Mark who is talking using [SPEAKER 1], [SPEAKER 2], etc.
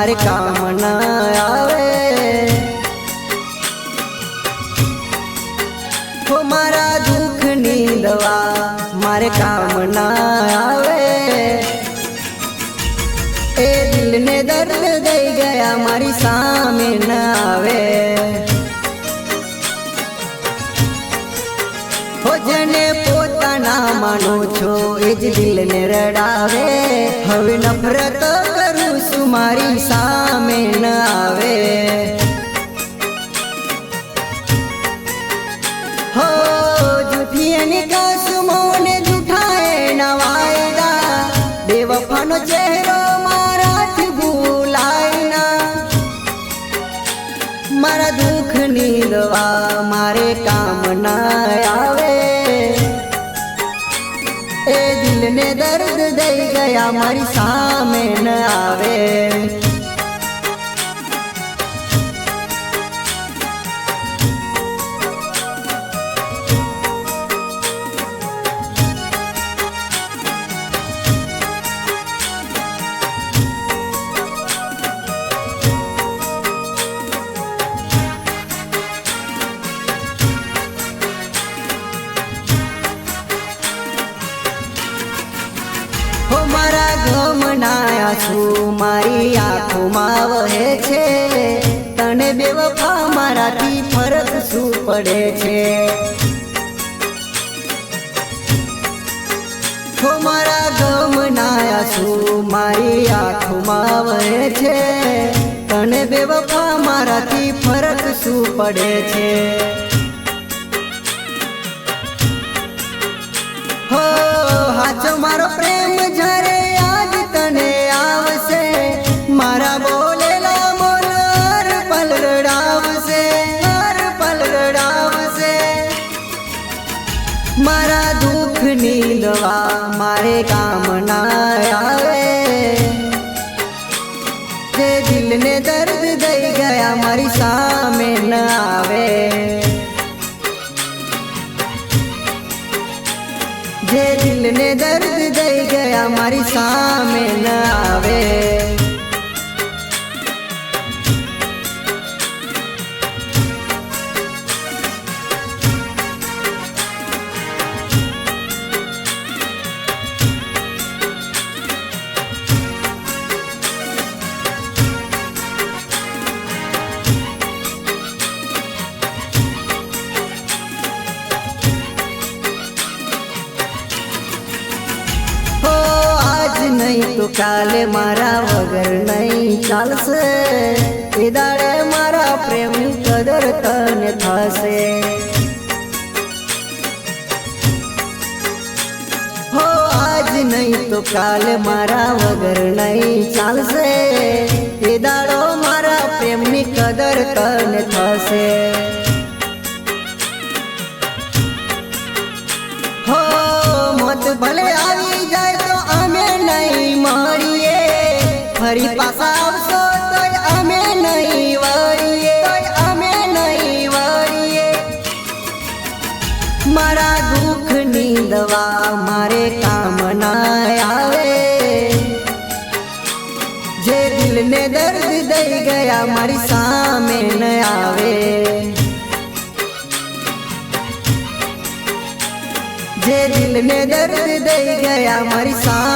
[SPEAKER 1] मारे काम न आवे। हो मारा दुख नी दवा मारे काम न आवे। ए दिल ने दर्द दे गया मारी सामे न आवे। हो जने पोताना मानो छो एज दिल ने रड़ावे। हवे नफरत करूं सु मारी सामे न आवे। हो जूठियनी कसमो ने जूठाए न वायदा। बेवफानो चेहरो माराथी भूलाय ना। मारा दुख नी दवा मारे काम न आवे। ए दिल ने दर्द दे गया मारी सामे न आवे। हो मारा गमनाया छू मारी आँखों में वहे छे। तने बेवफा माराथी फरक शू पड़े छे। हो मारा गमनाया छू मारी आँखों में वहे छे। तने बेवफा माराथी फरक शू पड़े छे। हो हाचो मारो प्रेम जरे याद तने आवसे। मारा बोलेला बोल हर पल रड़ावसे, हर पल रड़ावसे। मारा दुख नी दवा मारे काम न आवे। जे दिल ने दर्द दे गया मारी सामे न आवे। जे दिल ने दर्द दे गया मारी सामे न आवे। नहीं तो काले मारा वगर नहीं चालसे। ए दाड़े मारा प्रेम कदर तने थासे। हो आज नहीं तो काले मारा वगर नहीं चालसे। ए दाड़ो मारा प्रेम नी कदर तने थासे। हो मत भले आई जाए तो अमे नहीं मरिए। फरी पासा आवशो तो अमे नहीं वरिए, तो अमे नहीं वरिए। मारा दुख नी दवा मारे काम न आवे। जे दिल ने दर्द दे गया मारी सामे न आवे। जे दिल ने दर्द दे गया मारी सामे